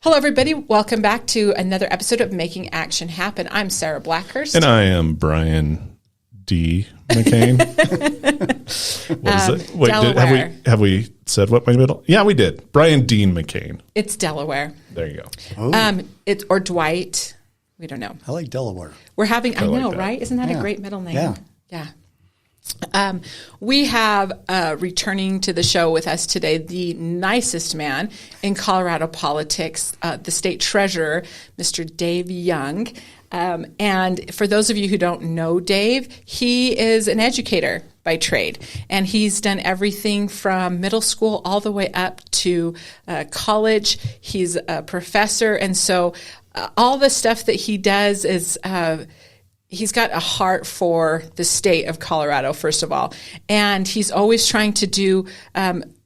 Hello, everybody. Welcome back to another episode of Making Action Happen. I'm Sarah Blackhurst. And I am Brian D. McCain. What is it? Wait, Delaware. have we said what my middle? Yeah, we did. Brian Dean McCain. It's Delaware. There you go. Oh. Or Dwight. We don't know. I like Delaware. We're having, I know, that. right? Isn't that a great middle name? Yeah. We have returning to the show with us today the nicest man in Colorado politics, the state treasurer, Mr. Dave Young. And for those of you who don't know Dave, he is an educator by trade, and he's done everything from middle school all the way up to college. He's a professor, and so all the stuff that he does is he's got a heart for the state of Colorado, first of all, and he's always trying to do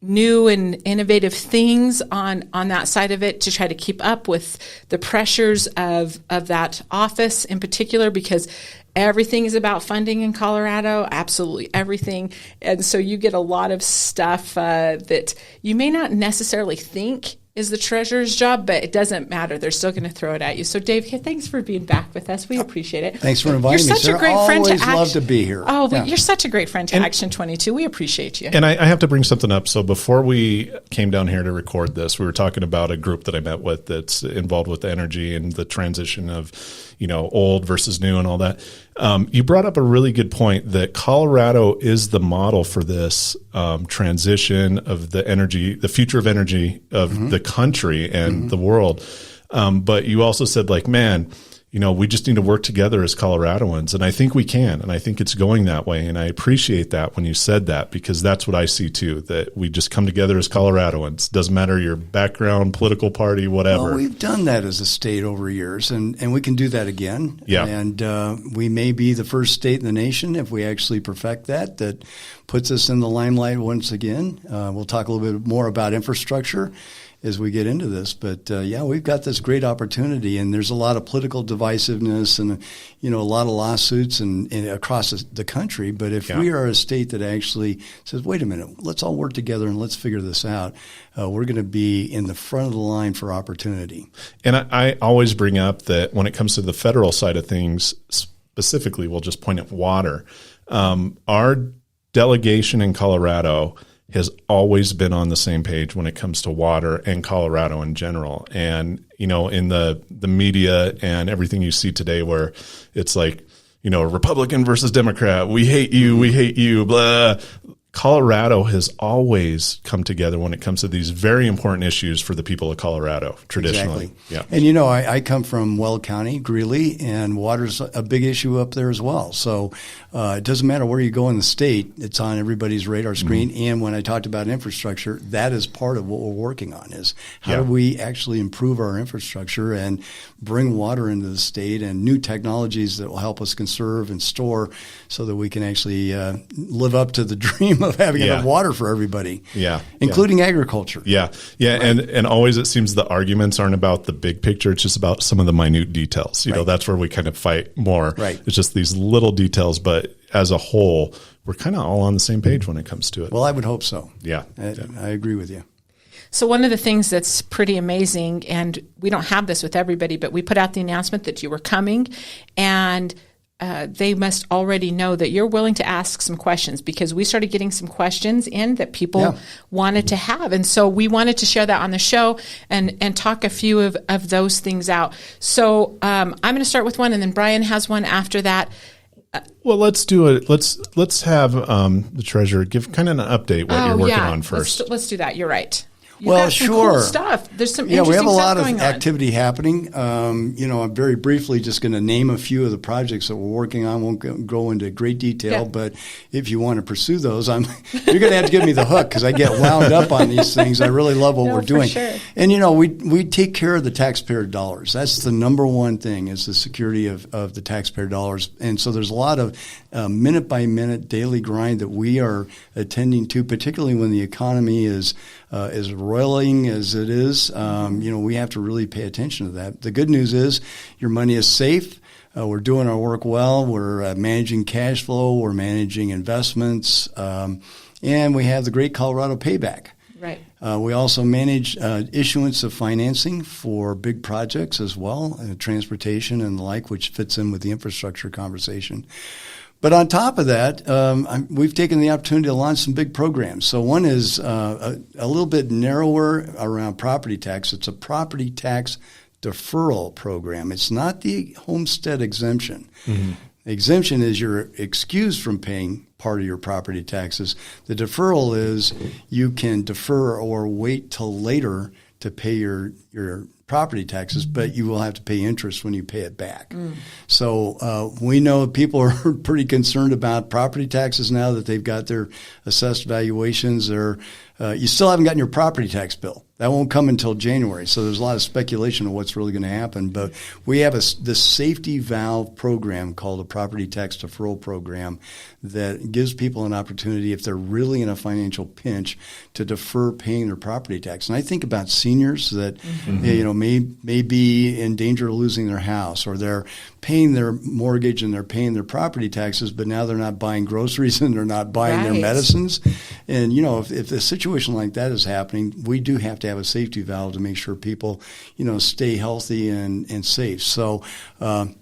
new and innovative things on that side of it to try to keep up with the pressures of that office in particular, because everything is about funding in Colorado, absolutely everything. And so you get a lot of stuff that you may not necessarily think is the treasurer's job, but it doesn't matter. They're still going to throw it at you. So, Dave, thanks for being back with us. We appreciate it. Thanks for inviting me, You're such a great friend to Action. Love to be here. Oh, but you're such a great friend to Action 22. We appreciate you. And I have to bring something up. So before we came down here to record this, we were talking about a group that I met with that's involved with energy and the transition of, old versus new and all that. You brought up a really good point that Colorado is the model for this transition of the energy, the future of energy of the country and the world. But you also said, we just need to work together as Coloradoans. And I think we can. And I think it's going that way. And I appreciate that when you said that, because that's what I see too, that we just come together as Coloradoans. Doesn't matter your background, political party, whatever. Well, we've done that as a state over years, and we can do that again. Yeah. And we may be the first state in the nation, if we actually perfect that puts us in the limelight once again. We'll talk a little bit more about infrastructure as we get into this. But we've got this great opportunity, and there's a lot of political divisiveness and, a lot of lawsuits and across the country. But if we are a state that actually says, wait a minute, let's all work together and let's figure this out, we're going to be in the front of the line for opportunity. And I always bring up that when it comes to the federal side of things, specifically, we'll just point at water. Our delegation in Colorado has always been on the same page when it comes to water and Colorado in general. And, in the media and everything you see today where it's like, Republican versus Democrat, we hate you, blah. Colorado has always come together when it comes to these very important issues for the people of Colorado, traditionally. Exactly. Yeah. And, I come from Weld County, Greeley, and water's a big issue up there as well. So it doesn't matter where you go in the state, it's on everybody's radar screen. Mm-hmm. And when I talked about infrastructure, that is part of what we're working on, is how do we actually improve our infrastructure and bring water into the state and new technologies that will help us conserve and store so that we can actually live up to the dream of having enough water for everybody, including agriculture. Yeah. Right. And always it seems the arguments aren't about the big picture. It's just about some of the minute details. That's where we kind of fight more. Right. It's just these little details, but as a whole, we're kind of all on the same page when it comes to it. Well, I would hope so. Yeah. I agree with you. So one of the things that's pretty amazing, and we don't have this with everybody, but we put out the announcement that you were coming, and they must already know that you're willing to ask some questions, because we started getting some questions in that people wanted to have. And so we wanted to share that on the show and talk a few of those things out. So I'm going to start with one, and then Brian has one after that. Well, let's do it. Let's have the treasurer give kind of an update what you're working on first. Let's do that. You're right. You've got some cool stuff. There's some interesting we have a lot of going activity happening. I'm very briefly just going to name a few of the projects that we're working on. Won't go into great detail, but if you want to pursue those, you're going to have to give me the hook, because I get wound up on these things. I really love what we're doing. Sure. And we take care of the taxpayer dollars. That's the number one thing, is the security of the taxpayer dollars. And so there's a lot of minute by minute daily grind that we are attending to, particularly when the economy is roiling as it is. We have to really pay attention to that. The good news is your money is safe. We're doing our work well. We're managing cash flow. We're managing investments. And we have the Great Colorado Payback. Right. We also manage issuance of financing for big projects as well, transportation and the like, which fits in with the infrastructure conversation. But on top of that, we've taken the opportunity to launch some big programs. So one is a little bit narrower around property tax. It's a property tax deferral program. It's not the homestead exemption. Mm-hmm. Exemption is you're excused from paying part of your property taxes. The deferral is you can defer or wait till later to pay your property taxes, but you will have to pay interest when you pay it back. So we know people are pretty concerned about property taxes now that they've got their assessed valuations. You still haven't gotten your property tax bill. That won't come until January. So there's a lot of speculation of what's really going to happen. But we have this safety valve program called a property tax deferral program that gives people an opportunity, if they're really in a financial pinch, to defer paying their property tax. And I think about seniors that may be in danger of losing their house, or they're paying their mortgage and they're paying their property taxes, but now they're not buying groceries and they're not buying their medicines. And, if a situation like that is happening, we do have to have a safety valve to make sure people, stay healthy and safe. So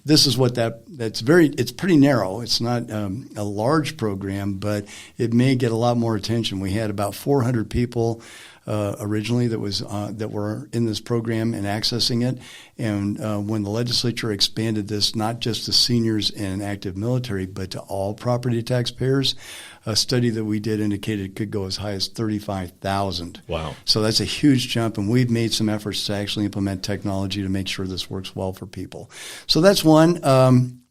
this is what it's pretty narrow. It's not a large program, but it may get a lot more attention. We had about 400 people originally that were in this program and accessing it. And when the legislature expanded this, not just to seniors and active military, but to all property taxpayers, a study that we did indicated it could go as high as 35,000. Wow. So that's a huge jump, and we've made some efforts to actually implement technology to make sure this works well for people. So that's one.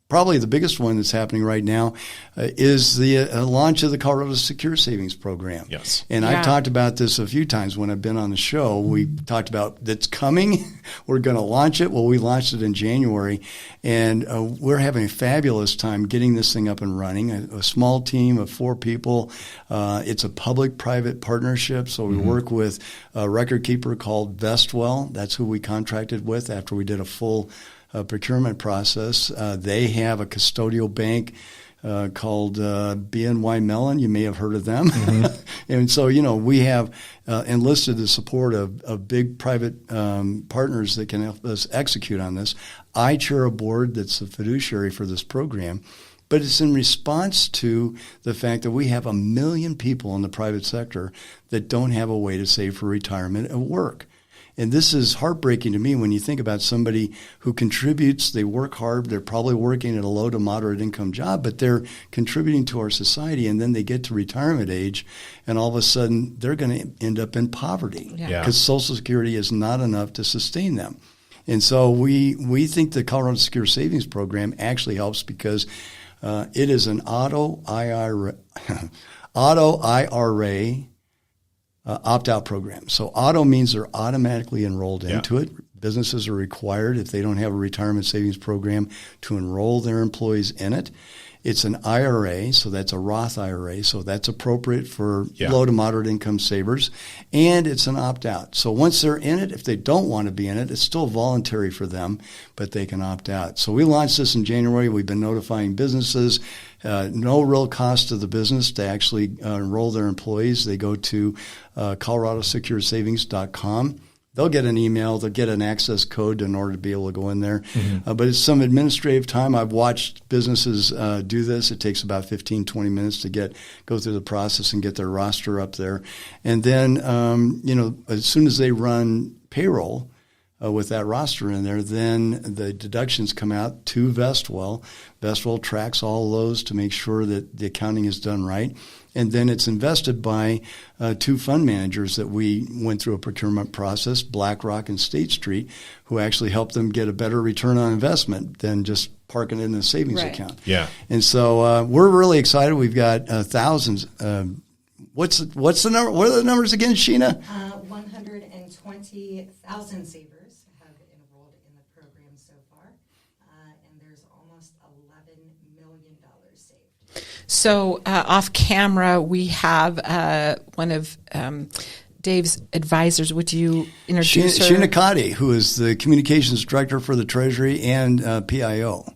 Probably the biggest one that's happening right now is the launch of the Colorado Secure Savings Program. Yes. And I've talked about this a few times when I've been on the show. We talked about it's coming. We're going to launch it. Well, we launched it in January, and we're having a fabulous time getting this thing up and running. A small team of 4 people. It's a public-private partnership, so we work with a record keeper called Vestwell. That's who we contracted with after we did a full procurement process. They have a custodial bank called BNY Mellon. You may have heard of them. Mm-hmm. And so, we have enlisted the support of big private partners that can help us execute on this. I chair a board that's a fiduciary for this program. But it's in response to the fact that we have 1 million people in the private sector that don't have a way to save for retirement at work. And this is heartbreaking to me when you think about somebody who contributes, they work hard, they're probably working at a low to moderate income job, but they're contributing to our society, and then they get to retirement age, and all of a sudden they're going to end up in poverty because Social Security is not enough to sustain them. And so we think the Colorado Secure Savings Program actually helps because it is an auto IRA opt-out program. So auto means they're automatically enrolled into it. Businesses are required, if they don't have a retirement savings program, to enroll their employees in it. It's an IRA, so that's a Roth IRA, so that's appropriate for low to moderate income savers. And it's an opt-out. So once they're in it, if they don't want to be in it, it's still voluntary for them, but they can opt out. So we launched this in January. We've been notifying businesses. No real cost to the business to actually enroll their employees. They go to coloradosecuresavings.com. They'll get an email. They'll get an access code in order to be able to go in there. Mm-hmm. But it's some administrative time. I've watched businesses do this. It takes about 15, 20 minutes to go through the process and get their roster up there. And then, as soon as they run payroll with that roster in there, then the deductions come out to Vestwell. Vestwell tracks all those to make sure that the accounting is done right. And then it's invested by 2 fund managers that we went through a procurement process, BlackRock and State Street, who actually helped them get a better return on investment than just parking it in a savings account. Yeah. And so we're really excited. We've got thousands. What's the number? What are the numbers again, Sheena? 120,000 savers have enrolled in the program so far, and there's almost $11 million saved. So off camera, we have one of Dave's advisors. Would you introduce her? Sheena Cotty, who is the communications director for the Treasury and PIO.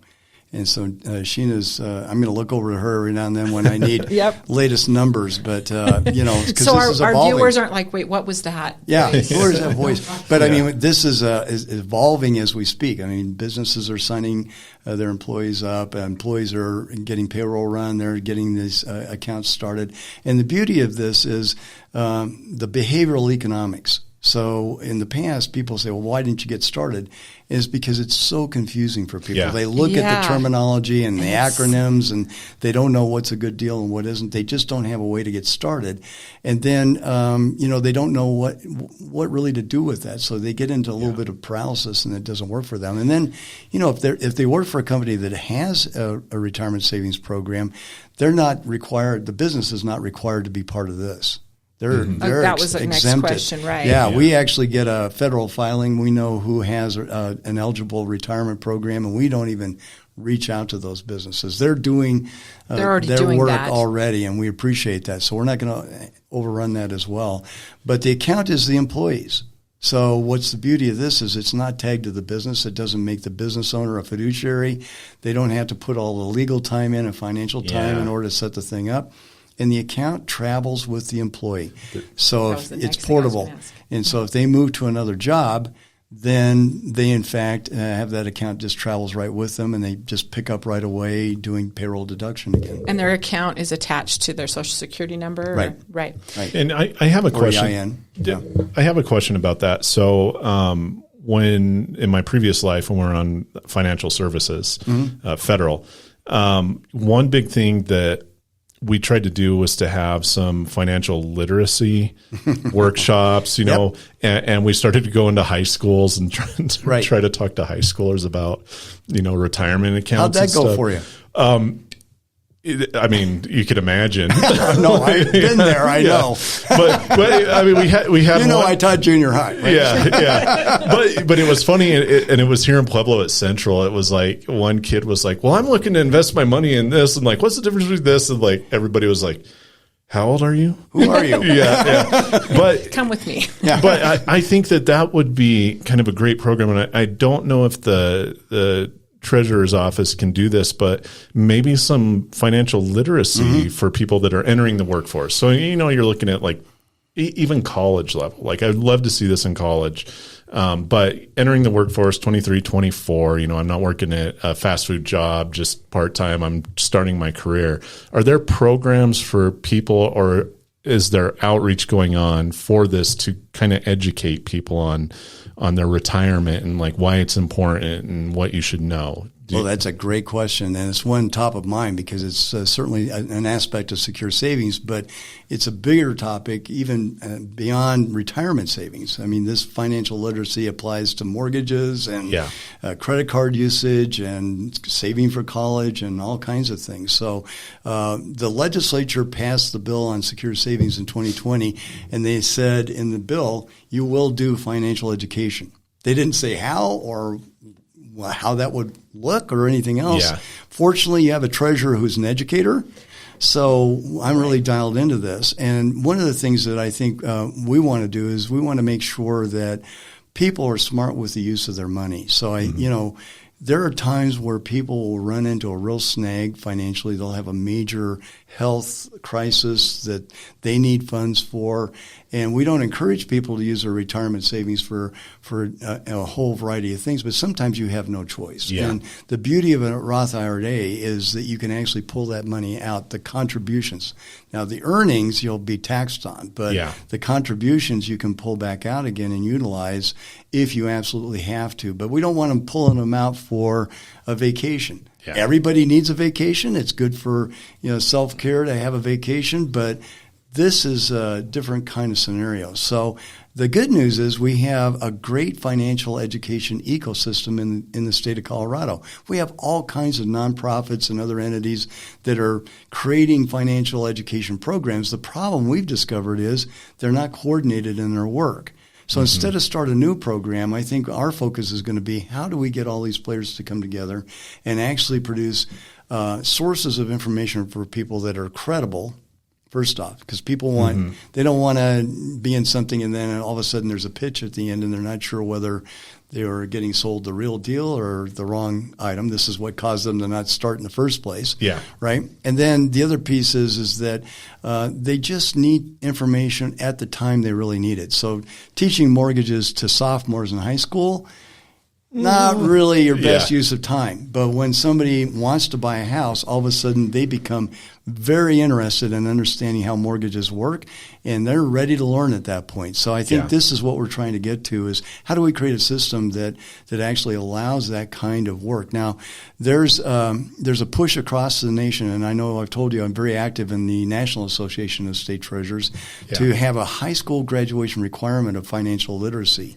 And so Sheena's, I'm going to look over to her every now and then when I need Yep. latest numbers. But, because So this is our evolving. viewers aren't like, wait, what was that? Yeah, voice? where's that voice? But I mean, this is evolving as we speak. I mean, businesses are signing their employees up. Employees are getting payroll run. They're getting these accounts started. And the beauty of this is the behavioral economics. So in the past, people say, well, why didn't you get started? Is because it's so confusing for people. Yeah. They look at the terminology and the Yes. acronyms, and they don't know what's a good deal and what isn't. They just don't have a way to get started. And then, they don't know what really to do with that. So they get into a little bit of paralysis, and it doesn't work for them. And then, if they work for a company that has a retirement savings program, they're not required, the business is not required to be part of this. They're that was the next exempted. question, right? Yeah, we actually get a federal filing. We know who has an eligible retirement program, and we don't even reach out to those businesses. They're doing They're their doing work that. already, and we appreciate that. So we're not going to overrun that as well. But the account is the employees. So what's the beauty of this is it's not tagged to the business. It doesn't make the business owner a fiduciary. They don't have to put all the legal time in and financial time in order to set the thing up. And the account travels with the employee. So if it's portable. And so if they move to another job, then they, in fact, have that account just travels right with them, and they just pick up right away doing payroll deduction again. And their account is attached to their Social Security number? Right. Right. And I have a question. EIN. Yeah. I have a question about that. So when in my previous life, when we were on financial services, federal, one big thing that we tried to do was to have some financial literacy workshops, and we started to go into high schools and try to talk to high schoolers about, retirement accounts. How'd that go for you? I mean, you could imagine. No, I've been there. I know. But I mean, we had. I taught junior high. Right? Yeah. But it was funny, and it was here in Pueblo at Central. It was like one kid was like, "Well, I'm looking to invest my money in this," and like, "What's the difference between this?" And like, everybody was like, "How old are you? Who are you?" Yeah. But Come with me. Yeah. But I think that would be kind of a great program, and I don't know if the Treasurer's office can do this, but maybe some financial literacy for people that are entering the workforce. So, you're looking at like even college level. Like I'd love to see this in college. But entering the workforce, 23, 24, I'm not working at a fast food job, just part-time. I'm starting my career. Are there programs for people, or is there outreach going on for this to kind of educate people on their retirement and like why it's important and what you should know? Well, that's a great question, and it's one top of mind because it's certainly an aspect of secure savings, but it's a bigger topic even beyond retirement savings. I mean, this financial literacy applies to mortgages and credit card usage and saving for college and all kinds of things. So the legislature passed the bill on secure savings in 2020, and they said in the bill, you will do financial education. They didn't say how or how that would look or anything else. Yeah. Fortunately, you have a treasurer who's an educator. So I'm really dialed into this. And one of the things that I think we want to do is we want to make sure that people are smart with the use of their money. So there are times where people will run into a real snag financially. They'll have a major health crisis that they need funds for. And we don't encourage people to use their retirement savings for a whole variety of things, but sometimes you have no choice. Yeah. And the beauty of a Roth IRA is that you can actually pull that money out, the contributions. Now, the earnings you'll be taxed on, but the contributions you can pull back out again and utilize if you absolutely have to. But we don't want them pulling them out for a vacation. Yeah. Everybody needs a vacation. It's good for self-care to have a vacation, but this is a different kind of scenario. So the good news is we have a great financial education ecosystem in the state of Colorado. We have all kinds of nonprofits and other entities that are creating financial education programs. The problem we've discovered is they're not coordinated in their work. So instead of start a new program, I think our focus is going to be how do we get all these players to come together and actually produce sources of information for people that are credible. First off, because people they don't want to be in something and then all of a sudden there's a pitch at the end and they're not sure whether they were getting sold the real deal or the wrong item. This is what caused them to not start in the first place. Yeah. Right. And then the other piece is that they just need information at the time they really need it. So teaching mortgages to sophomores in high school, not really your best use of time. But when somebody wants to buy a house, all of a sudden they become very interested in understanding how mortgages work, and they're ready to learn at that point. So I think this is what we're trying to get to is how do we create a system that actually allows that kind of work. Now, there's a push across the nation, and I know I've told you I'm very active in the National Association of State Treasurers to have a high school graduation requirement of financial literacy.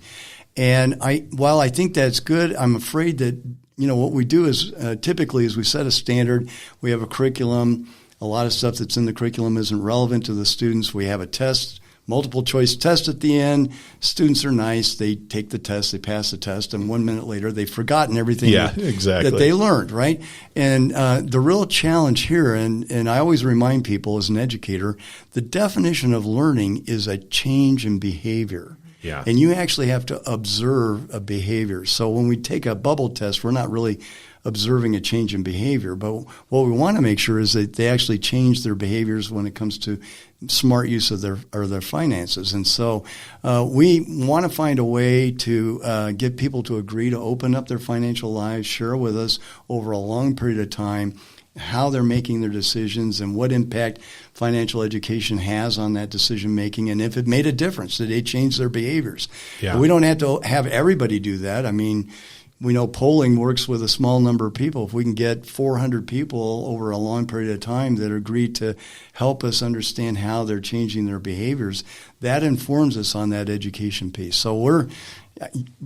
And while I think that's good, I'm afraid that, what we do is typically is we set a standard. We have a curriculum. A lot of stuff that's in the curriculum isn't relevant to the students. We have a test, multiple choice test at the end. Students are nice. They take the test, they pass the test, and 1 minute later they've forgotten everything that they learned, right? And the real challenge here, and I always remind people as an educator, the definition of learning is a change in behavior. Yeah. And you actually have to observe a behavior. So when we take a bubble test, we're not really observing a change in behavior. But what we want to make sure is that they actually change their behaviors when it comes to smart use of their finances. And so we want to find a way to get people to agree to open up their financial lives, share with us over a long period of time how they're making their decisions and what impact financial education has on that decision making, and if it made a difference, did they change their behaviors? Yeah. We don't have to have everybody do that. I mean, we know polling works with a small number of people. If we can get 400 people over a long period of time that agree to help us understand how they're changing their behaviors, that informs us on that education piece. So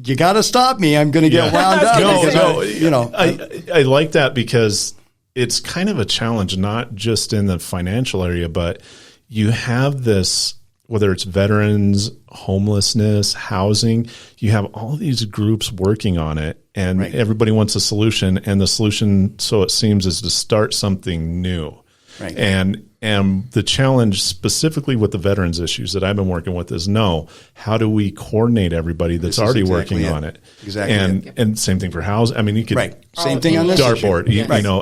you got to stop me. I'm going to get wound up. I like that because it's kind of a challenge, not just in the financial area, but you have this, whether it's veterans, homelessness, housing, you have all these groups working on it, and everybody wants a solution. And the solution, so it seems, is to start something new. Right. And the challenge specifically with the veterans issues that I've been working with is how do we coordinate everybody that's already working on it? Exactly. And same thing for housing. I mean, you could same thing on this dartboard,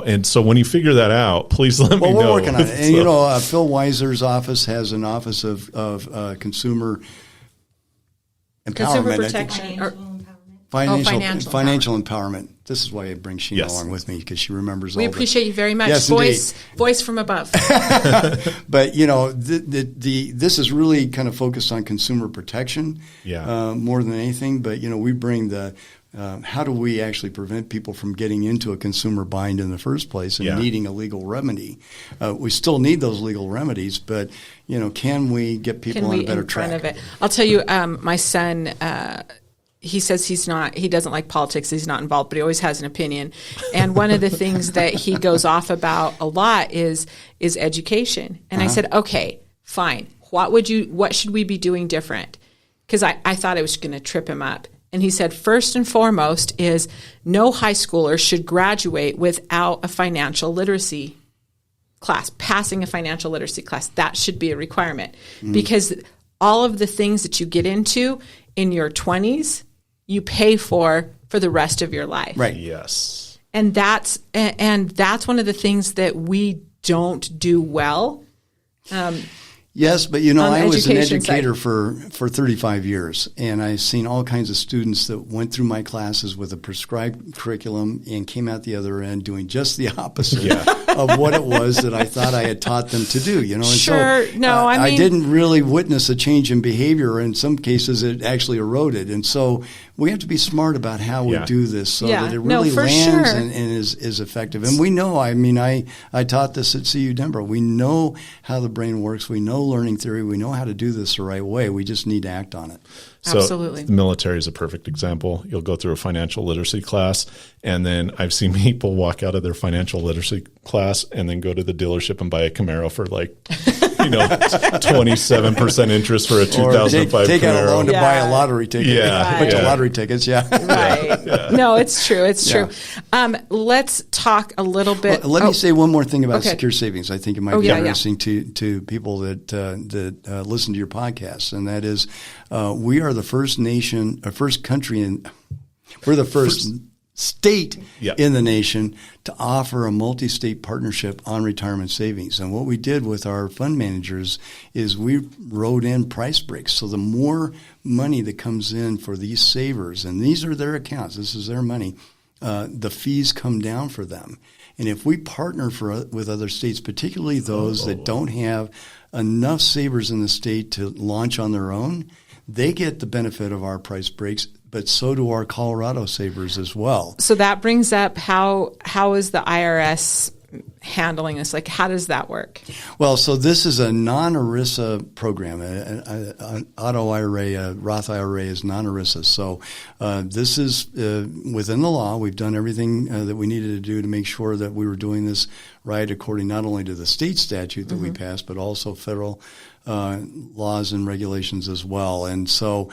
and so when you figure that out, please let me know. We're working on it. And Phil Weiser's office has an office of consumer empowerment. Consumer protection. Financial empowerment. This is why I bring Sheena along with me, because she remembers all We appreciate you very much. Yes, voice from above. But, this is really kind of focused on consumer protection more than anything. But, we bring how do we actually prevent people from getting into a consumer bind in the first place and needing a legal remedy? We still need those legal remedies, but, can we get people on a better track? Front of it? I'll tell you, my son, he says he doesn't like politics. He's not involved, but he always has an opinion. And one of the things that he goes off about a lot is education. And I said, okay, fine. What should we be doing different? Because I thought I was going to trip him up. And he said, first and foremost is no high schooler should graduate without a financial literacy class, passing a financial literacy class. That should be a requirement because all of the things that you get into in your 20s, you pay for the rest of your life. Right. Yes. And that's one of the things that we don't do well. Yes, but I was an educator for 35 years, and I've seen all kinds of students that went through my classes with a prescribed curriculum and came out the other end doing just the opposite of what it was that I thought I had taught them to do. And I didn't really witness a change in behavior. In some cases, it actually eroded, and so we have to be smart about how we do this so that it really lands and is effective. And we know. I taught this at CU Denver. We know how the brain works. We know learning theory. We know how to do this the right way. We just need to act on it. So absolutely. The military is a perfect example. You'll go through a financial literacy class, and then I've seen people walk out of their financial literacy class and then go to the dealership and buy a Camaro for 27% interest for a 2005 Camaro. Take out a loan to buy a lottery ticket. A bunch of lottery tickets, Right. No, it's true. It's true. Let's talk a little bit. Let me say one more thing about secure savings. I think it might be interesting to people that listen to your podcast, and that is we are the first country in We're the first state Yeah. in the nation to offer a multi-state partnership on retirement savings. And what we did with our fund managers is we wrote in price breaks. So the more money that comes in for these savers, and these are their accounts, this is their money, the fees come down for them. And if we partner with other states, particularly those that don't have enough savers in the state to launch on their own, they get the benefit of our price breaks, but so do our Colorado savers as well. So that brings up how is the IRS handling this? Like, how does that work? Well, so this is a non-ERISA program. An auto IRA, a Roth IRA is non-ERISA. So this is within the law. We've done everything that we needed to do to make sure that we were doing this right according not only to the state statute that we passed, but also federal laws and regulations as well. And so,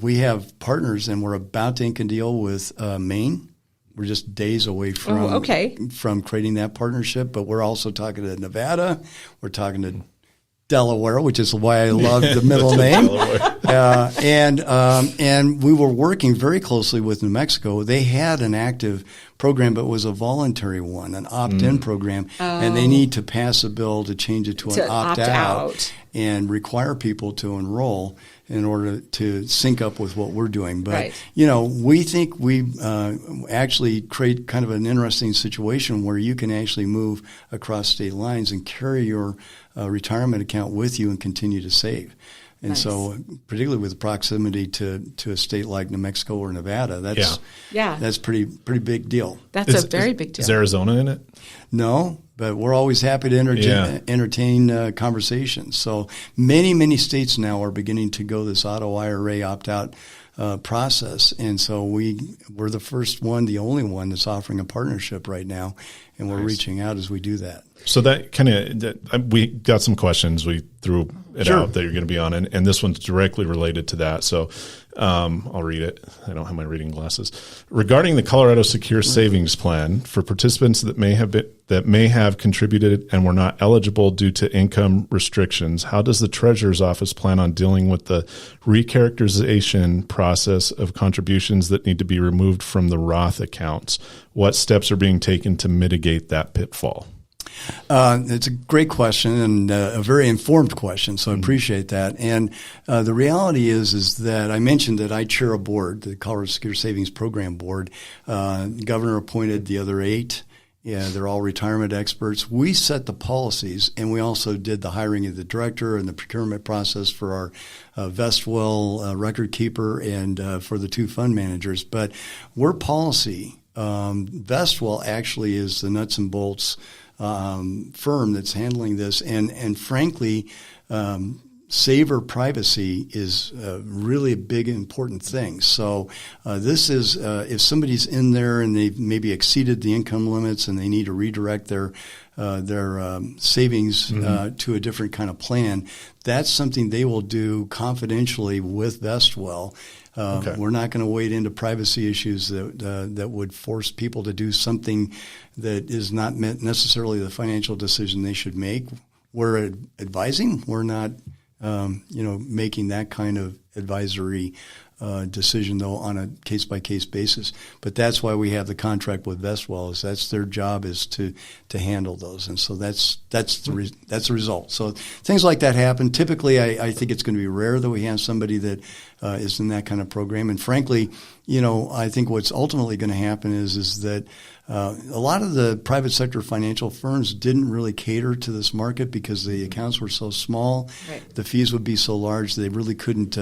we have partners, and we're about to ink a deal with Maine. We're just days away from creating that partnership, but we're also talking to Nevada. We're talking to Delaware, which is why I love the middle name. And we were working very closely with New Mexico. They had an active program, but it was a voluntary one, an opt-in program, and they need to pass a bill to change it to an opt-out and require people to enroll in order to sync up with what we're doing. But, we think we actually create kind of an interesting situation where you can actually move across state lines and carry your retirement account with you and continue to save. And so, particularly with proximity to a state like New Mexico or Nevada, that's pretty big deal. That's a very big deal. Is Arizona in it? No, but we're always happy to entertain conversations. So many states now are beginning to go this auto IRA opt-out process, and so we're the first one, the only one that's offering a partnership right now, and we're reaching out as we do that. So that kind of, we got some questions. We threw it out that you're going to be on, and this one's directly related to that. So I'll read it. I don't have my reading glasses. Regarding the Colorado Secure Savings Plan, for participants that may have contributed and were not eligible due to income restrictions, how does the Treasurer's Office plan on dealing with the recharacterization process of contributions that need to be removed from the Roth accounts? What steps are being taken to mitigate that pitfall? It's a great question and a very informed question, so I appreciate that. And the reality is that I mentioned that I chair a board, the Colorado Secure Savings Program Board. The governor appointed the other 8. Yeah, they're all retirement experts. We set the policies, and we also did the hiring of the director and the procurement process for our Vestwell record keeper and for the 2 fund managers. But we're policy. Vestwell actually is the nuts and bolts firm that's handling this, and frankly, saver privacy is really a big important thing. So this is if somebody's in there and they've maybe exceeded the income limits and they need to redirect their savings to a different kind of plan, that's something they will do confidentially with Vestwell. We're not going to wade into privacy issues that would force people to do something that is not necessarily the financial decision they should make. We're advising. We're not, making that kind of advisory decision, though, on a case-by-case basis. But that's why we have the contract with Vestwell. Is that's their job is to handle those, and so that's the result. So things like that happen. Typically, I think it's going to be rare that we have somebody that is in that kind of program. And frankly, I think what's ultimately going to happen is that a lot of the private sector financial firms didn't really cater to this market because the accounts were so small. Right. The fees would be so large they really couldn't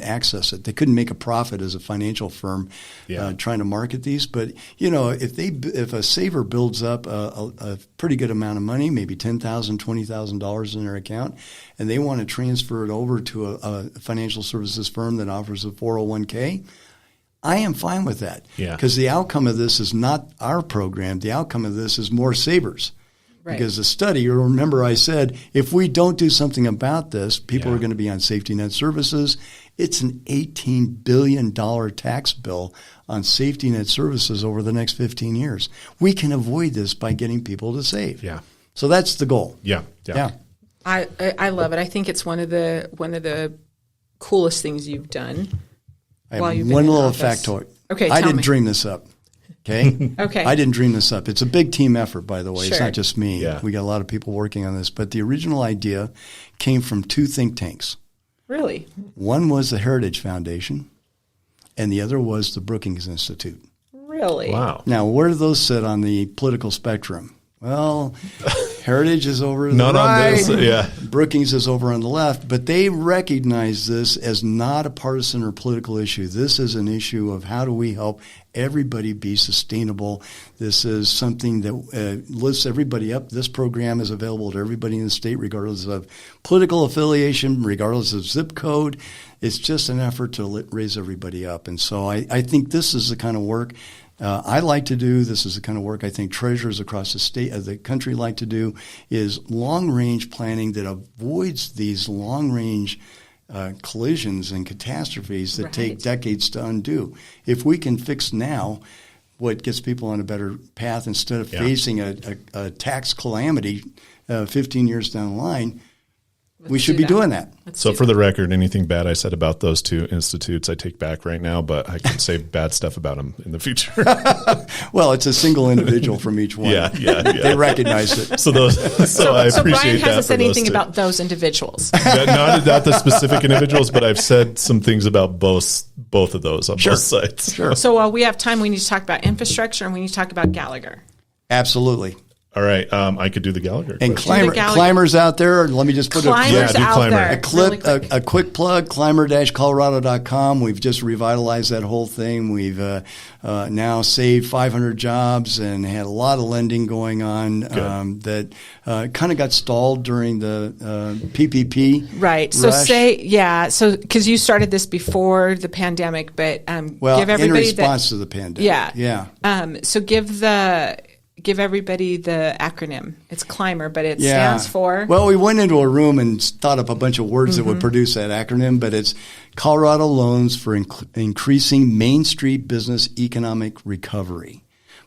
access it. They couldn't make a profit as a financial firm trying to market these. But if a saver builds up a pretty good amount of money, maybe $10,000, $20,000 in their account, and they want to transfer it over to a financial services firm that offers a 401k, I am fine with that because the outcome of this is not our program. The outcome of this is more savers. Right. Because the study, you remember I said, if we don't do something about this, people are going to be on safety net services. It's an $18 billion tax bill on safety net services over the next 15 years. We can avoid this by getting people to save. Yeah. So that's the goal. Yeah. I love it. I think it's one of the coolest things you've done. I while have you've been one in little office? factoid. Okay, I tell didn't me. dream this up. Okay. Okay. I didn't dream this up. It's a big team effort, by the way. It's Sure. not just me. Yeah. We got a lot of people working on this. But the original idea came from two think tanks. Really? One was the Heritage Foundation, and the other was the Brookings Institute. Really? Wow. Now, where do those sit on the political spectrum? Well, Heritage is over the Not right. on this. Yeah. Brookings is over on the left, but they recognize this as not a partisan or political issue. This is an issue of how do we help everybody be sustainable. This is something that lifts everybody up. This program is available to everybody in the state, regardless of political affiliation, regardless of zip code. It's just an effort to raise everybody up. And so I think this is the kind of work I like to do. This is the kind of work I think treasurers across the country like to do, is long-range planning that avoids these long-range collisions and catastrophes that take decades to undo. If we can fix now what gets people on a better path instead of facing a tax calamity 15 years down the line, we should be doing that. So for the record, anything bad I said about those two institutes, I take back right now, but I can say bad stuff about them in the future. Well, it's a single individual from each one. Yeah. They recognize it. So I appreciate Brian that. hasn't said for those anything two. about those individuals. not the specific individuals, but I've said some things about both of those on both sides. Sure. So while we have time, we need to talk about infrastructure and we need to talk about Gallagher. Absolutely. All right, I could do the Gallagher. And question. climbers out there, let me just put Climbers do out climber. there. a clip, Really quick. a quick plug, climber-colorado.com. We've just revitalized that whole thing. We've now saved 500 jobs and had a lot of lending going on that kind of got stalled during the PPP. Right. So rush. so because you started this before the pandemic, but Well, give everybody in response to the pandemic. Yeah. So give everybody the acronym. It's CLIMBER, but it stands for. Well, we went into a room and thought up a bunch of words that would produce that acronym, but it's Colorado Loans for Increasing Main Street Business Economic Recovery.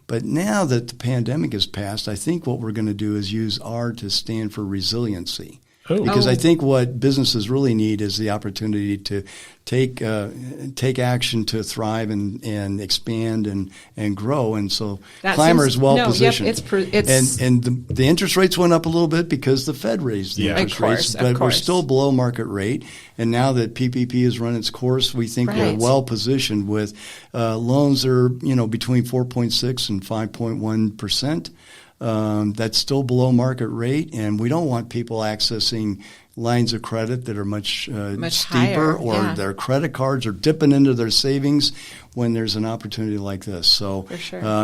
But now that the pandemic has passed, I think what we're going to do is use R to stand for resiliency. Because I think what businesses really need is the opportunity to take action to thrive and expand and grow. And so Climber is well positioned. And the interest rates went up a little bit because the Fed raised the interest rates, but we're still below market rate. And now that PPP has run its course, we think we're well positioned with loans that are between 4.6 and 5.1%. That's still below market rate, and we don't want people accessing lines of credit that are much steeper, or their credit cards are dipping into their savings when there's an opportunity like this. So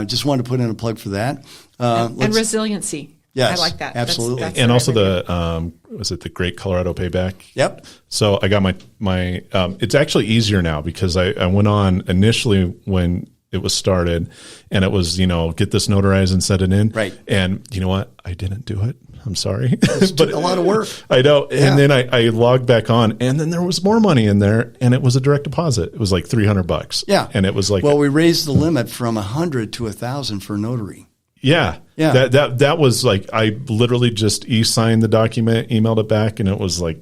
just wanted to put in a plug for that. And resiliency. Yes, I like that. Absolutely. That's and also was it the Great Colorado Payback? Yep. So I got my it's actually easier now because I went on initially when it was started, and it was, get this notarized and set it in. Right. And you know what? I didn't do it. I'm sorry. But a lot of work. I know. And then I logged back on, and then there was more money in there, and it was a direct deposit. It was like $300. Yeah. And it was like, well, we raised the limit from 100 to 1,000 for notary. Yeah. That was like, I literally just e-signed the document, emailed it back, and it was like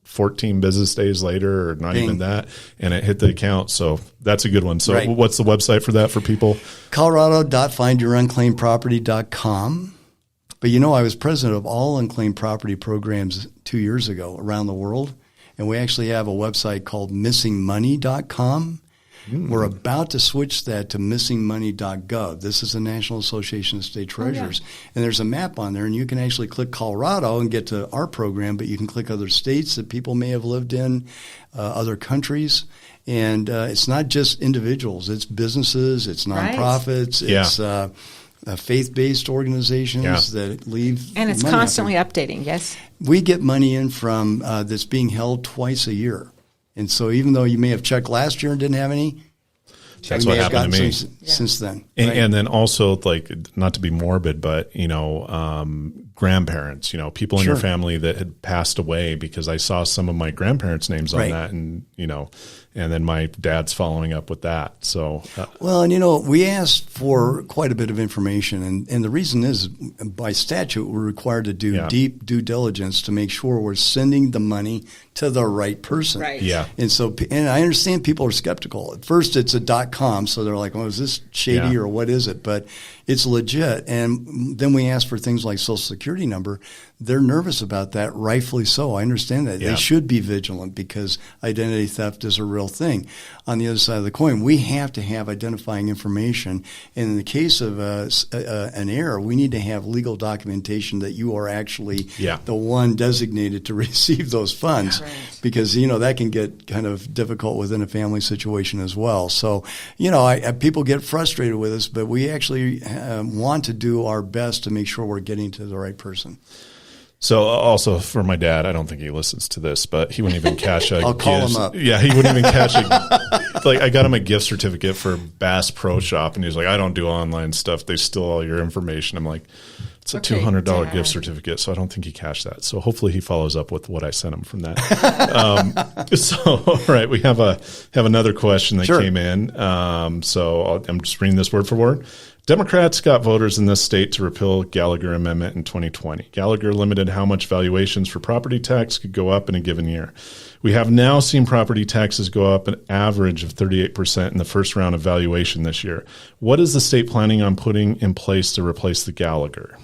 14 business days later, or not even that, and it hit the account. So that's a good one. So what's the website for that for people? Colorado.findyourunclaimed.property.com. But I was president of all unclaimed property programs 2 years ago around the world, and we actually have a website called missingmoney.com. We're about to switch that to missingmoney.gov. This is the National Association of State Treasurers. And there's a map on there, and you can actually click Colorado and get to our program, but you can click other states that people may have lived in, other countries. And it's not just individuals. It's businesses. It's nonprofits. It's faith-based organizations that leave. And it's constantly updating, yes? We get money in from that's being held twice a year. And so even though you may have checked last year and didn't have any, that's what happened to me since then. And then also, like, not to be morbid, but, grandparents, people in your family that had passed away, because I saw some of my grandparents' names on that, and, And then my dad's following up with that. So, well, and we asked for quite a bit of information, and the reason is by statute we're required to do deep due diligence to make sure we're sending the money to the right person. Right. Yeah. And I understand people are skeptical. At first it's a .com, so they're like, well, is this shady or what is it? But it's legit. And then we ask for things like Social Security number. They're nervous about that, rightfully so. I understand that. Yeah. They should be vigilant because identity theft is a real thing. On the other side of the coin, we have to have identifying information. And in the case of an error, we need to have legal documentation that you are actually the one designated to receive those funds. Right. Because, that can get kind of difficult within a family situation as well. So, people get frustrated with us, but we actually want to do our best to make sure we're getting to the right person. So also for my dad, I don't think he listens to this, but he wouldn't even cash a I'll call him up. Yeah, he wouldn't even cash I got him a gift certificate for Bass Pro Shop, and he's like, I don't do online stuff. They steal all your information. I'm like, it's a $200 gift certificate, so I don't think he cashed that. So hopefully he follows up with what I sent him from that. So, all right, we have another question that came in. So I'm just reading this word for word. Democrats got voters in this state to repeal Gallagher Amendment in 2020. Gallagher limited how much valuations for property tax could go up in a given year. We have now seen property taxes go up an average of 38% in the first round of valuation this year. What is the state planning on putting in place to replace the Gallagher?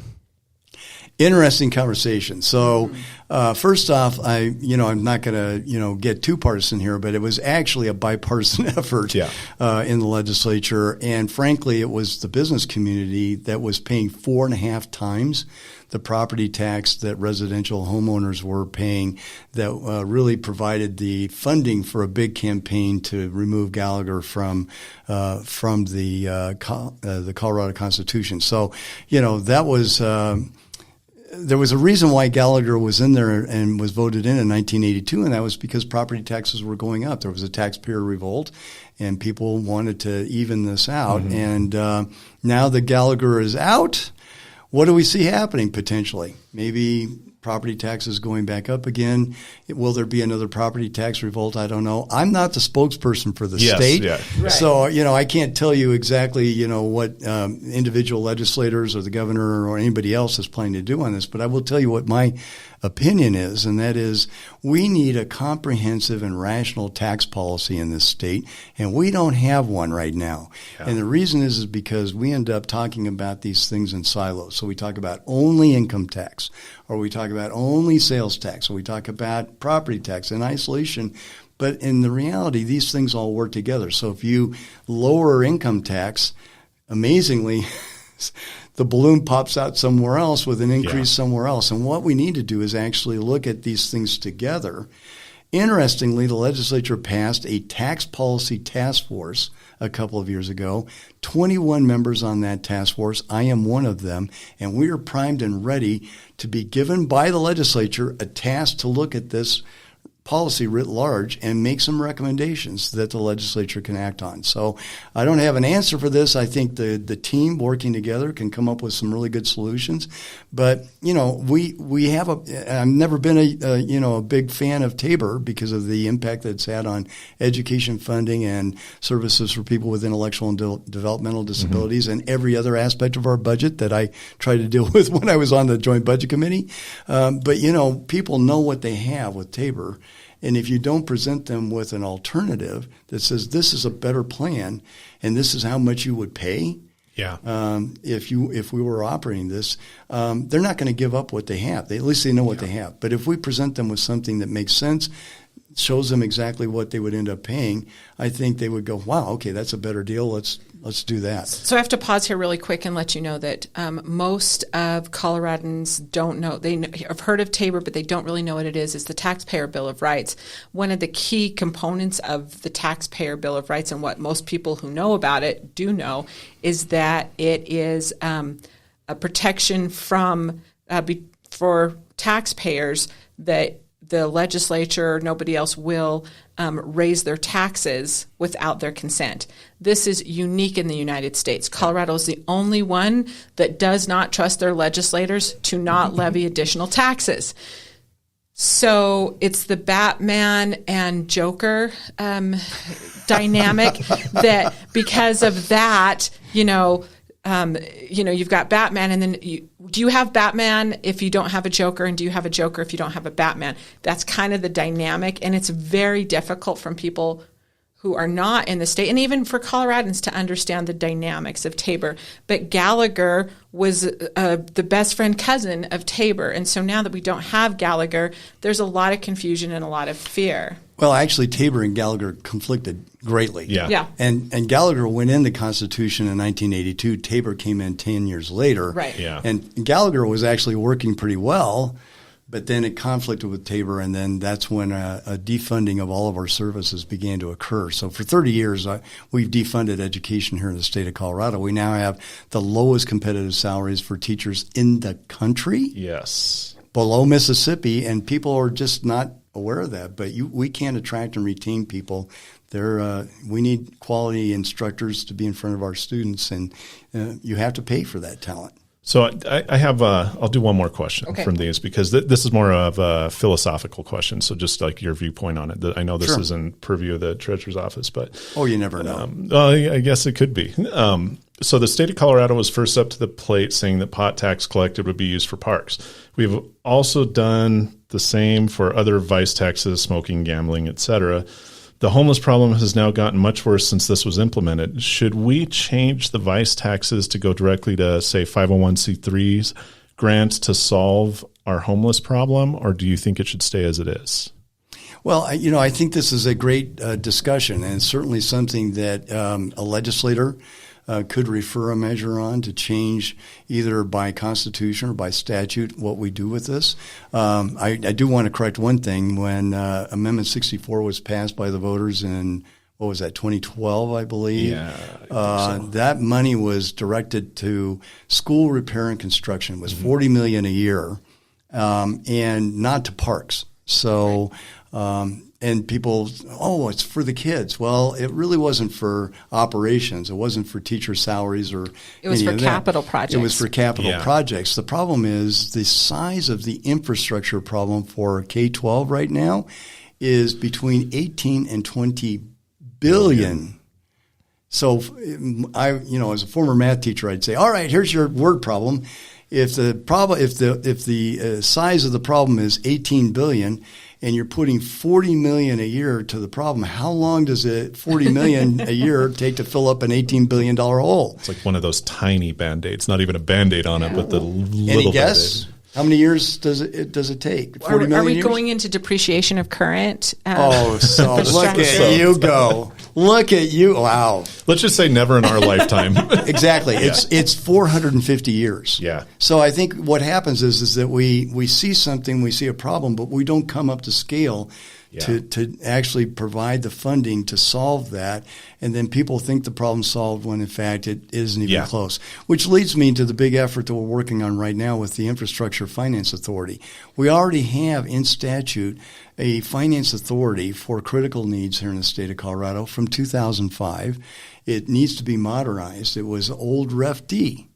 Interesting conversation. So, first off, I'm not going to, get too partisan here, but it was actually a bipartisan effort in the legislature. And frankly, it was the business community that was paying 4.5 times the property tax that residential homeowners were paying that really provided the funding for a big campaign to remove Gallagher from the Colorado Constitution. So, that was there was a reason why Gallagher was in there and was voted in 1982, and that was because property taxes were going up. There was a taxpayer revolt, and people wanted to even this out. Mm-hmm. And now that Gallagher is out, what do we see happening potentially? Maybe property taxes going back up again. Will there be another property tax revolt? I don't know. I'm not the spokesperson for the state. Yeah. Right. So, I can't tell you exactly, what individual legislators or the governor or anybody else is planning to do on this. But I will tell you what my opinion is, and that is we need a comprehensive and rational tax policy in this state, and we don't have one right now. Yeah. And the reason is because we end up talking about these things in silos. So we talk about only income tax, or we talk about only sales tax, or we talk about property tax in isolation. But in the reality, these things all work together. So if you lower income tax, amazingly, the balloon pops out somewhere else with an increase somewhere else. And what we need to do is actually look at these things together. Interestingly, the legislature passed a tax policy task force a couple of years ago, 21 members on that task force. I am one of them, and we are primed and ready to be given by the legislature a task to look at this policy writ large and make some recommendations that the legislature can act on. So I don't have an answer for this. I think the team working together can come up with some really good solutions. But, we have I've never been a big fan of Tabor because of the impact that it's had on education funding and services for people with intellectual and developmental disabilities and every other aspect of our budget that I tried to deal with when I was on the Joint Budget Committee. But people know what they have with Tabor. And if you don't present them with an alternative that says this is a better plan and this is how much you would pay, if we were operating this, they're not going to give up what they have. At least they know what they have. But if we present them with something that makes sense, shows them exactly what they would end up paying, I think they would go, wow, okay, that's a better deal. Let's do that. So I have to pause here really quick and let you know that most of Coloradans don't know. They have heard of Tabor, but they don't really know what it is. It's the Taxpayer Bill of Rights. One of the key components of the Taxpayer Bill of Rights, and what most people who know about it do know, is that it is a protection from for taxpayers that the legislature or nobody else will raise their taxes without their consent. This is unique in the United States. Colorado is the only one that does not trust their legislators to not levy additional taxes. So it's the Batman and Joker dynamic that because of that, you've got Batman, and then do you have Batman if you don't have a Joker, and do you have a Joker if you don't have a Batman? That's kind of the dynamic, and it's very difficult from people who are not in the state, and even for Coloradans to understand the dynamics of Tabor. But Gallagher was the best friend cousin of Tabor, and so now that we don't have Gallagher, there's a lot of confusion and a lot of fear. Well, actually, Tabor and Gallagher conflicted greatly. Yeah. And Gallagher went in the Constitution in 1982. Tabor came in 10 years later. Right. Yeah. And Gallagher was actually working pretty well, but then it conflicted with Tabor, and then that's when a defunding of all of our services began to occur. So for 30 years, we've defunded education here in the state of Colorado. We now have the lowest competitive salaries for teachers in the country. Yes. Below Mississippi, and people are just not aware of that. But we can't attract and retain people. We need quality instructors to be in front of our students, and you have to pay for that talent. So I have I'll do one more question from these, because this is more of a philosophical question. So just like your viewpoint on it. I know this isn't purview of the Treasurer's Office, but you never know. I guess it could be. So the state of Colorado was first up to the plate, saying that pot tax collected would be used for parks. We've also done the same for other vice taxes, smoking, gambling, etc. The homeless problem has now gotten much worse since this was implemented. Should we change the vice taxes to go directly to, say, 501c3s grants to solve our homeless problem, or do you think it should stay as it is? Well, I think this is a great discussion, and certainly something that a legislator could refer a measure on to change either by constitution or by statute what we do with this. I do want to correct one thing. When Amendment 64 was passed by the voters in, 2012, I believe? Yeah, I think so. That money was directed to school repair and construction. It was $40 million a year, and not to parks. So, and people, it's for the kids. Well, it really wasn't for operations. It wasn't for teacher salaries or it was any for of that. capital projects. It was for capital projects. The problem is the size of the infrastructure problem for K-12 right now is between 18 and 20 billion. So as a former math teacher, I'd say, all right, here's your word problem. If the size of the problem is 18 billion, and you're putting $40 million a year to the problem, how long does it $40 million a year take to fill up an $18 billion hole? It's like one of those tiny Band-Aids, not even a Band-Aid on it, but the little Any guess? Band-Aid. How many years does it take? 40 million Are we years? going into depreciation of current? So look at you go. Look at you. Wow. Let's just say never in our lifetime. Exactly. It's 450 years. Yeah. So I think what happens is that we see something, we see a problem, but we don't come up to scale to actually provide the funding to solve that. And then people think the problem's solved when in fact it isn't even close. Which leads me to the big effort that we're working on right now with the Infrastructure Finance Authority. We already have in statute a finance authority for critical needs here in the state of Colorado from 2005. It needs to be modernized. It was old Ref D.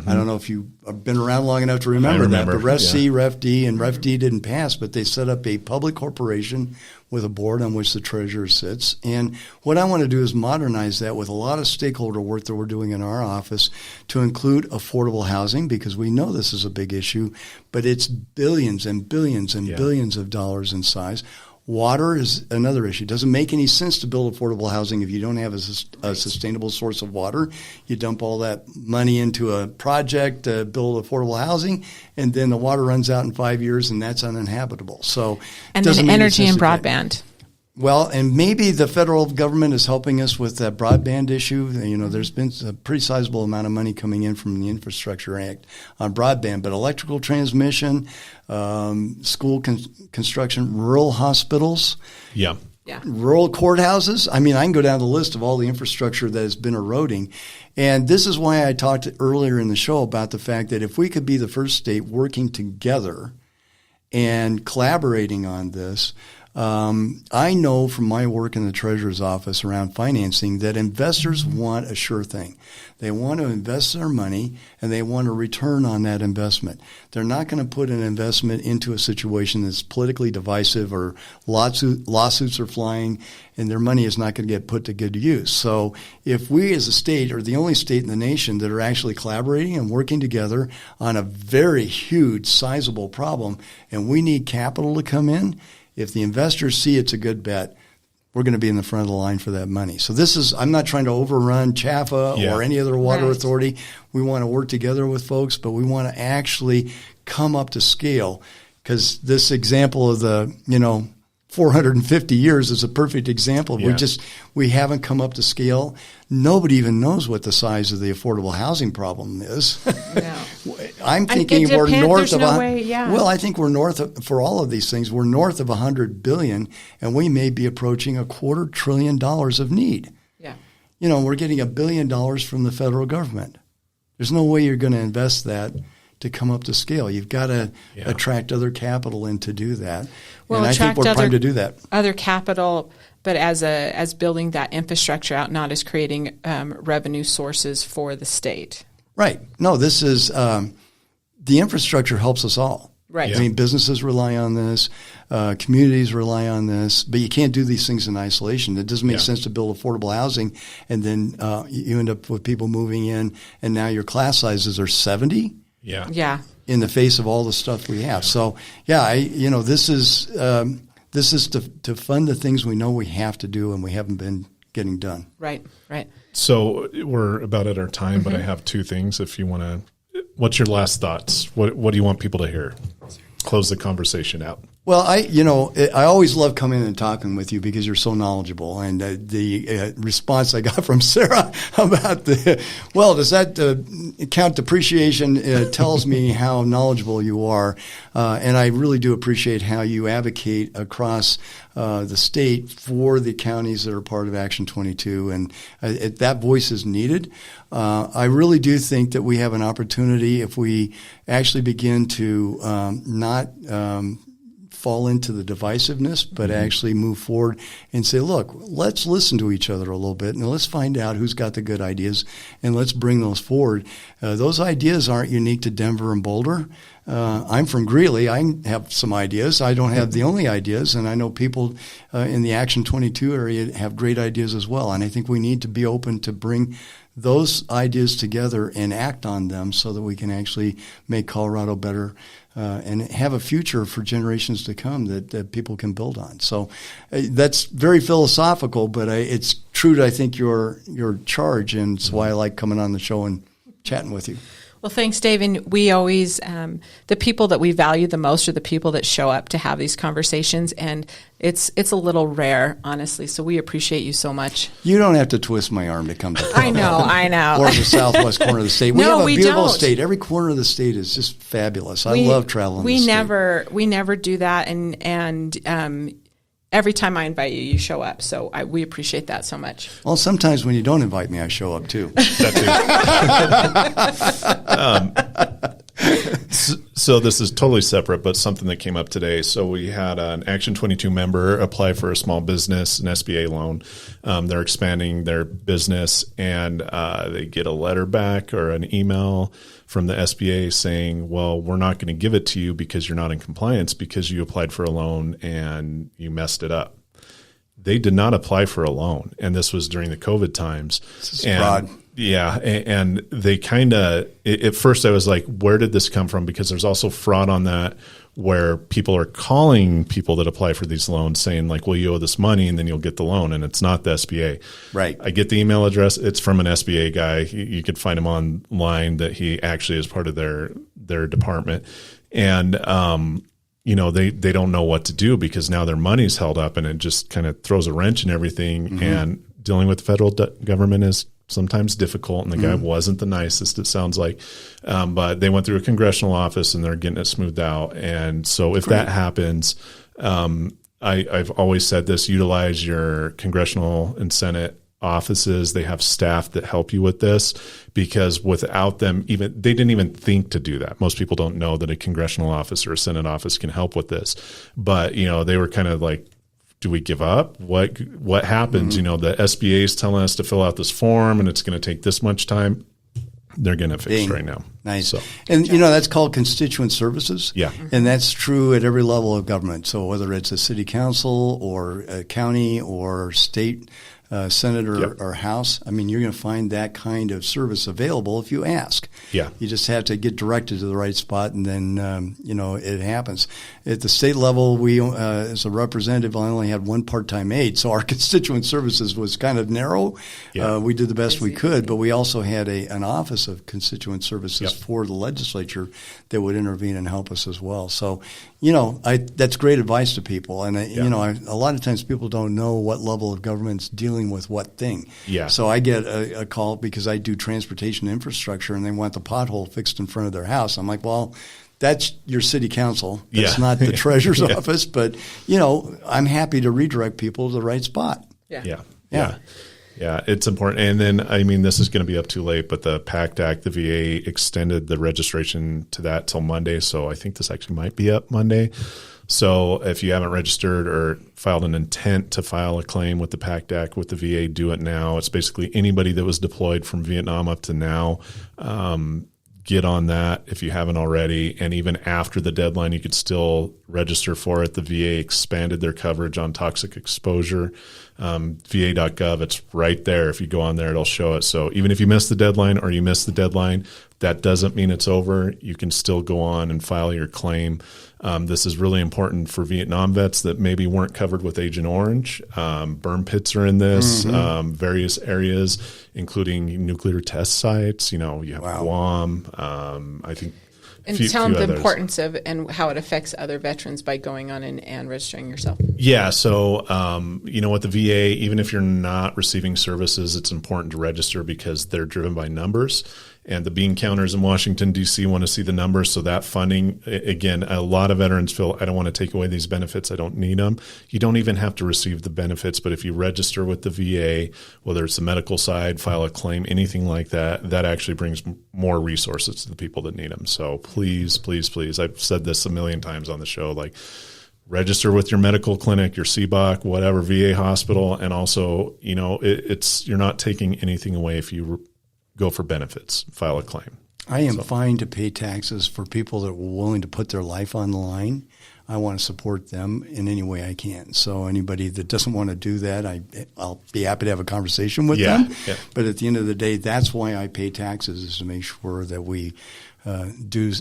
I don't know if you've been around long enough to remember that, but Ref C, Ref D, and Ref D didn't pass, but they set up a public corporation with a board on which the treasurer sits. And what I want to do is modernize that with a lot of stakeholder work that we're doing in our office to include affordable housing, because we know this is a big issue, but it's billions and billions and billions of dollars in size. Water is another issue. It doesn't make any sense to build affordable housing if you don't have a sustainable source of water. You dump all that money into a project to build affordable housing, and then the water runs out in 5 years, and that's uninhabitable. So, and then energy and broadband. Well, and maybe the federal government is helping us with that broadband issue. There's been a pretty sizable amount of money coming in from the Infrastructure Act on broadband, but electrical transmission, school construction, rural hospitals, rural courthouses. I mean, I can go down the list of all the infrastructure that has been eroding. And this is why I talked earlier in the show about the fact that if we could be the first state working together and collaborating on this, I know from my work in the Treasurer's office around financing that investors want a sure thing. They want to invest their money and they want a return on that investment. They're not going to put an investment into a situation that's politically divisive or lawsuits are flying and their money is not going to get put to good use. So if we as a state are the only state in the nation that are actually collaborating and working together on a very huge, sizable problem, and we need capital to come in, if the investors see it's a good bet, we're going to be in the front of the line for that money. So I'm not trying to overrun CHAFA or any other water authority. We want to work together with folks, but we want to actually come up to scale, because this example of the, 450 years is a perfect example. Yeah. We haven't come up to scale. Nobody even knows what the size of the affordable housing problem is. No. I'm thinking we're north of I think we're north of, for all of these things, we're north of $100 billion, and we may be approaching $250 billion of need. Yeah. We're getting $1 billion from the federal government. There's no way you're going to invest that to come up to scale. You've got to attract other capital in to do that. Well, and I think we're primed to do that. Other capital, but as building that infrastructure out, not as creating revenue sources for the state. Right. No, this is the infrastructure helps us all. Right. I mean, businesses rely on this, communities rely on this, but you can't do these things in isolation. It doesn't make sense to build affordable housing and then you end up with people moving in, and now your class sizes are 70. Yeah. In the face of all the stuff we have. So, this is to fund the things we know we have to do and we haven't been getting done. Right. So we're about at our time, but I have two things. If you want to, what's your last thoughts? What do you want people to hear? Close the conversation out. Well, I always love coming and talking with you because you're so knowledgeable. And the response I got from Sarah about does that count depreciation tells me how knowledgeable you are. And I really do appreciate how you advocate across the state for the counties that are part of Action 22. And that voice is needed. I really do think that we have an opportunity if we actually begin to not fall into the divisiveness, but actually move forward and say, look, let's listen to each other a little bit and let's find out who's got the good ideas and let's bring those forward. Those ideas aren't unique to Denver and Boulder. I'm from Greeley. I have some ideas. I don't have the only ideas, and I know people in the Action 22 area have great ideas as well. And I think we need to be open to bring those ideas together and act on them so that we can actually make Colorado better and have a future for generations to come that people can build on. So that's very philosophical, but it's true to, I think, your charge, and it's why I like coming on the show and chatting with you. Well, thanks, Dave. And we always, the people that we value the most are the people that show up to have these conversations. And it's a little rare, honestly. So we appreciate you so much. You don't have to twist my arm to come to I know. Or the southwest corner of the state. We No, have a we beautiful don't. state. Every corner of the state is just fabulous. I love traveling the state. We never do that. And every time I invite you, you show up. So we appreciate that so much. Well, sometimes when you don't invite me, I show up too. So this is totally separate, but something that came up today. So we had an Action 22 member apply for a small business, an SBA loan. They're expanding their business, and they get a letter back or an email from the SBA saying, well, we're not going to give it to you because you're not in compliance because you applied for a loan and you messed it up. They did not apply for a loan, and this was during the COVID times. This is fraud. Yeah, and they kind of, at first I was like, where did this come from? Because there's also fraud on that where people are calling people that apply for these loans saying like, well, you owe this money and then you'll get the loan, and it's not the SBA. Right. I get the email address. It's from an SBA guy. You could find him online that he actually is part of their department. And, they don't know what to do because now their money's held up, and it just kind of throws a wrench in everything. Mm-hmm. And dealing with the federal government is sometimes difficult, and the guy wasn't the nicest, it sounds like. But they went through a congressional office and they're getting it smoothed out. And so if that happens, I've always said this, utilize your congressional and Senate offices. They have staff that help you with this, because without them, they didn't even think to do that. Most people don't know that a congressional office or a Senate office can help with this. But, they were kind of like do we give up? What happens? You know, the SBA is telling us to fill out this form and it's going to take this much time. They're going to fix right now. Nice. So. And, you know, that's called constituent services. Yeah. And that's true at every level of government. So whether it's a city council or a county or state senator or house, I mean, you're going to find that kind of service available if you ask. Yeah. You just have to get directed to the right spot, and then, you know, it happens. At the state level, we, as a representative, I only had one part-time aide, so our constituent services was kind of narrow. Yeah. We did the best we could, but we also had an office of constituent services for the legislature that would intervene and help us as well. So, you know, that's great advice to people. And, you know, a lot of times people don't know what level of government's dealing with what thing. Yeah. So I get a call because I do transportation infrastructure and they want the pothole fixed in front of their house. I'm like, well, that's your city council. That's not the treasurer's office. But, you know, I'm happy to redirect people to the right spot. Yeah, it's important. And then, I mean, this is going to be up too late, but the PACT Act, the VA extended the registration to that till Monday. So I think this actually might be up Monday. So if you haven't registered or filed an intent to file a claim with the PACT Act with the VA, do it now. It's basically anybody that was deployed from Vietnam up to now. Get on that if you haven't already. And even after the deadline, you could still register for it. The VA expanded their coverage on toxic exposure. VA.gov, it's right there. If you go on there, it'll show it. So even if you miss the deadline or you miss the deadline, that doesn't mean it's over. You can still go on and file your claim. This is really important for Vietnam vets that maybe weren't covered with Agent Orange. Burn pits are in this, various areas, including nuclear test sites. You know, you have Guam. I think. And tell them the importance of and how it affects other veterans by going on and registering yourself. Yeah. So, you know, with the VA, even if you're not receiving services, it's important to register because they're driven by numbers. And the bean counters in Washington, D.C. want to see the numbers. So that funding, again, a lot of veterans feel, I don't want to take away these benefits. I don't need them. You don't even have to receive the benefits. But if you register with the VA, whether it's the medical side, file a claim, anything like that, that actually brings more resources to the people that need them. So please, please, please. I've said this a million times on the show, like, register with your medical clinic, your CBOC, whatever, VA hospital. And also, you know, you're not taking anything away if you go for benefits, file a claim. I am fine to pay taxes for people that were willing to put their life on the line. I want to support them in any way I can. So anybody that doesn't want to do that, I'll be happy to have a conversation with them. Yeah. But at the end of the day, that's why I pay taxes, is to make sure that we do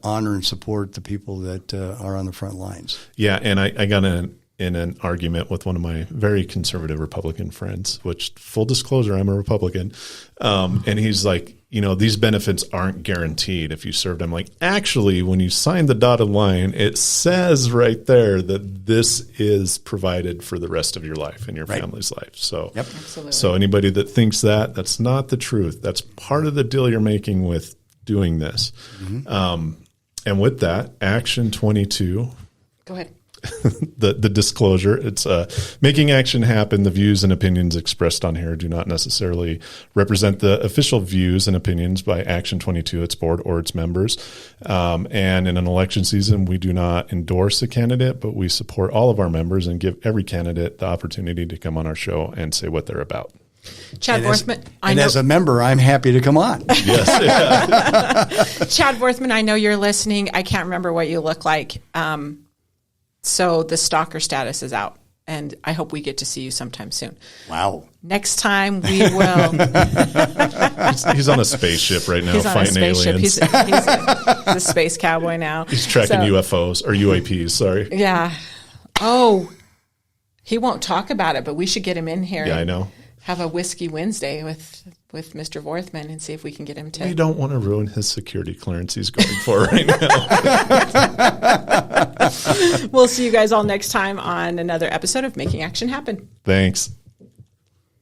honor and support the people that are on the front lines. Yeah, and I got in an argument with one of my very conservative Republican friends, which, full disclosure, I'm a Republican. And he's like, you know, these benefits aren't guaranteed if you served. I'm like, actually, when you sign the dotted line, it says right there that this is provided for the rest of your life and your family's life. So, so anybody that thinks that's not the truth. That's part of the deal you're making with doing this. And with that, Action 22. Go ahead. the disclosure, it's making action happen. The views and opinions expressed on here do not necessarily represent the official views and opinions by Action 22, its board, or its members. And in an election season, we do not endorse a candidate, but we support all of our members and give every candidate the opportunity to come on our show and say what they're about. Chad Worthman, as a member, I'm happy to come on. Yes. Chad Worthman, I know you're listening. I can't remember what you look like. So the stalker status is out, and I hope we get to see you sometime soon. Wow. Next time we will. He's on a spaceship right now, fighting aliens. He's a space cowboy now. He's tracking UFOs or UAPs, sorry. Yeah. Oh, he won't talk about it, but we should get him in here. Yeah, I know. Have a Whiskey Wednesday with Mr. Worthman and see if we can get him to. We don't want to ruin his security clearance he's going for right now. We'll see you guys all next time on another episode of Making Action Happen. Thanks.